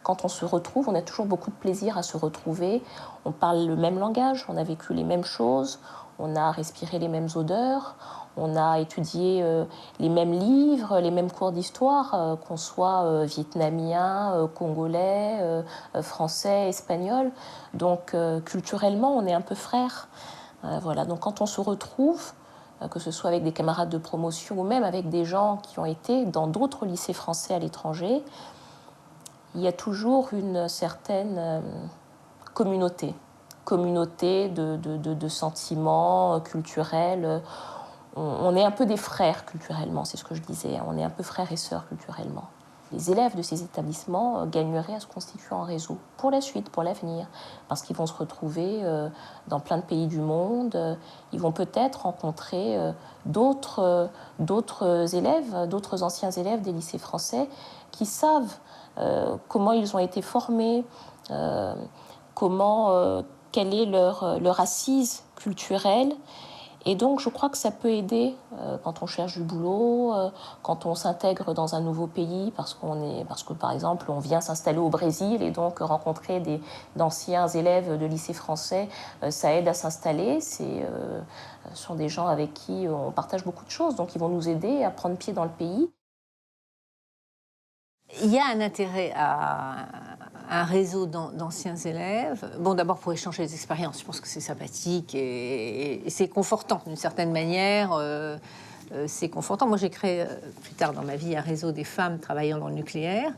quand on se retrouve, on a toujours beaucoup de plaisir à se retrouver. On parle le même langage, on a vécu les mêmes choses, on a respiré les mêmes odeurs, on a étudié les mêmes livres, les mêmes cours d'histoire, qu'on soit vietnamien, congolais, français, espagnol. Donc culturellement, on est un peu frères. Voilà. Donc quand on se retrouve, que ce soit avec des camarades de promotion ou même avec des gens qui ont été dans d'autres lycées français à l'étranger, il y a toujours une certaine communauté de sentiments culturels. On est un peu des frères culturellement, c'est ce que je disais, on est un peu frères et sœurs culturellement. Les élèves de ces établissements gagneraient à se constituer en réseau pour la suite, pour l'avenir, parce qu'ils vont se retrouver dans plein de pays du monde, ils vont peut-être rencontrer d'autres élèves, d'autres anciens élèves des lycées français qui savent comment ils ont été formés, quelle est leur assise culturelle. Et donc, je crois que ça peut aider quand on cherche du boulot, quand on s'intègre dans un nouveau pays, parce que, par exemple, on vient s'installer au Brésil et donc rencontrer d'anciens élèves de lycée français, ça aide à s'installer. Ce sont des gens avec qui on partage beaucoup de choses, donc ils vont nous aider à prendre pied dans le pays. Il y a un intérêt à un réseau d'anciens élèves. Bon, d'abord pour échanger les expériences, je pense que c'est sympathique et c'est confortant d'une certaine manière. C'est confortant. Moi, j'ai créé plus tard dans ma vie un réseau des femmes travaillant dans le nucléaire.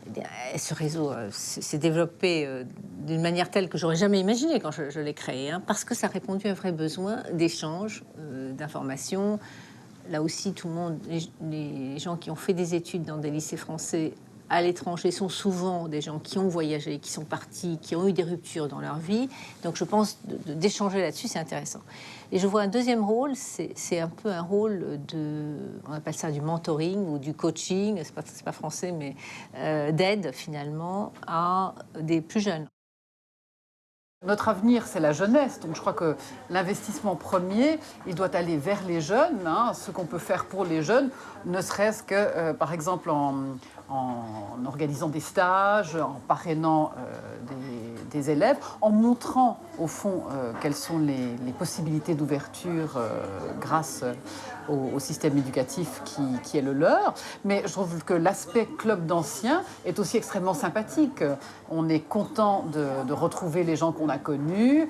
Eh bien, ce réseau s'est développé d'une manière telle que j'aurais jamais imaginé quand je l'ai créé, hein, parce que ça a répondu à un vrai besoin d'échange, d'informations. Là aussi, tout le monde, les gens qui ont fait des études dans des lycées français à l'étranger sont souvent des gens qui ont voyagé, qui sont partis, qui ont eu des ruptures dans leur vie. Donc je pense d'échanger là-dessus, c'est intéressant. Et je vois un deuxième rôle, c'est un peu un rôle on appelle ça du mentoring ou du coaching, c'est pas français, mais d'aide finalement à des plus jeunes. Notre avenir, c'est la jeunesse. Donc je crois que l'investissement premier, il doit aller vers les jeunes, hein, ce qu'on peut faire pour les jeunes, ne serait-ce que, par exemple, en organisant des stages, en parrainant des élèves, en montrant, au fond, quelles sont les possibilités d'ouverture grâce au système éducatif qui est le leur. Mais je trouve que l'aspect club d'anciens est aussi extrêmement sympathique. On est content de retrouver les gens qu'on a connus,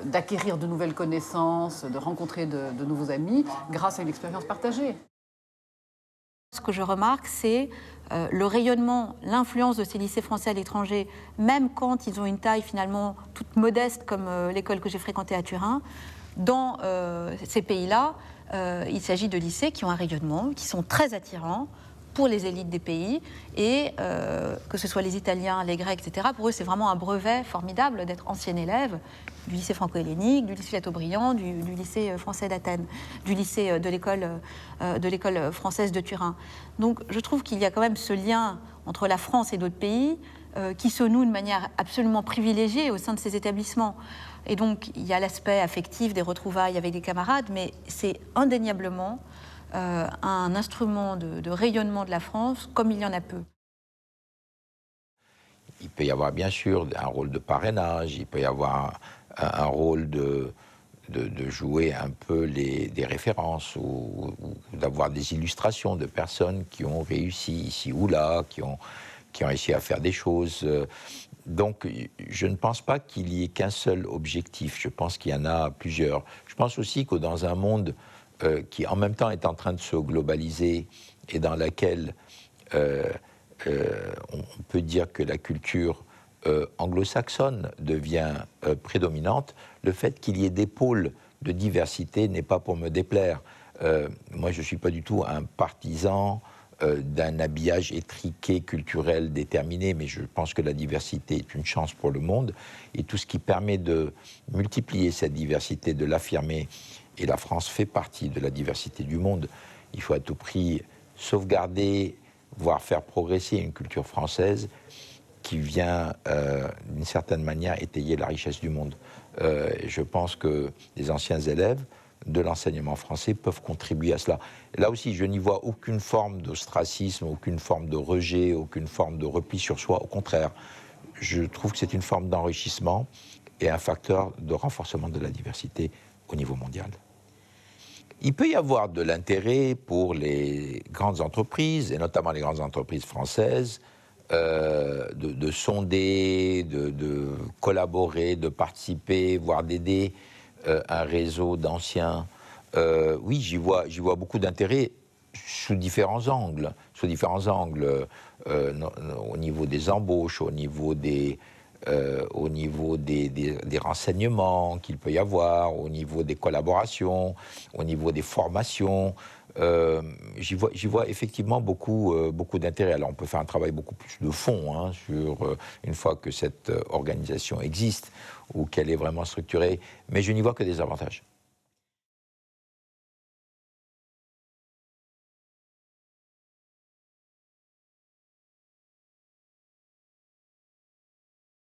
d'acquérir de nouvelles connaissances, de rencontrer de nouveaux amis grâce à une expérience partagée. Ce que je remarque, c'est le rayonnement, l'influence de ces lycées français à l'étranger, même quand ils ont une taille finalement toute modeste comme l'école que j'ai fréquentée à Turin. Dans ces pays-là, il s'agit de lycées qui ont un rayonnement, qui sont très attirants pour les élites des pays, et que ce soit les Italiens, les Grecs, etc., pour eux, c'est vraiment un brevet formidable d'être ancien élève du lycée franco-hellénique, du lycée Chateaubriand, du lycée français d'Athènes, du lycée de l'école française de Turin. Donc je trouve qu'il y a quand même ce lien entre la France et d'autres pays qui se noue de manière absolument privilégiée au sein de ces établissements. Et donc il y a l'aspect affectif des retrouvailles avec des camarades, mais c'est indéniablement un instrument de rayonnement de la France comme il y en a peu. Il peut y avoir bien sûr un rôle de parrainage, il peut y avoir un rôle de jouer un peu des références ou d'avoir des illustrations de personnes qui ont réussi ici ou là, qui ont réussi à faire des choses. Donc je ne pense pas qu'il y ait qu'un seul objectif, je pense qu'il y en a plusieurs. Je pense aussi que dans un monde qui en même temps est en train de se globaliser et dans laquelle on peut dire que la culture anglo-saxonne devient prédominante, le fait qu'il y ait des pôles de diversité n'est pas pour me déplaire. Moi, je ne suis pas du tout un partisan d'un habillage étriqué, culturel, déterminé, mais je pense que la diversité est une chance pour le monde, et tout ce qui permet de multiplier cette diversité, de l'affirmer, et la France fait partie de la diversité du monde, il faut à tout prix sauvegarder, voire faire progresser une culture française qui vient, d'une certaine manière, étayer la richesse du monde. Je pense que les anciens élèves de l'enseignement français peuvent contribuer à cela. Là aussi, je n'y vois aucune forme d'ostracisme, aucune forme de rejet, aucune forme de repli sur soi. Au contraire, je trouve que c'est une forme d'enrichissement et un facteur de renforcement de la diversité au niveau mondial. Il peut y avoir de l'intérêt pour les grandes entreprises, et notamment les grandes entreprises françaises, de sonder, de collaborer, de participer, voire d'aider un réseau d'anciens. Oui, j'y vois beaucoup d'intérêt sous différents angles. Au niveau des embauches, au niveau des renseignements qu'il peut y avoir, au niveau des collaborations, au niveau des formations. J'y vois effectivement beaucoup d'intérêt. Alors on peut faire un travail beaucoup plus de fond sur une fois que cette organisation existe ou qu'elle est vraiment structurée, mais je n'y vois que des avantages.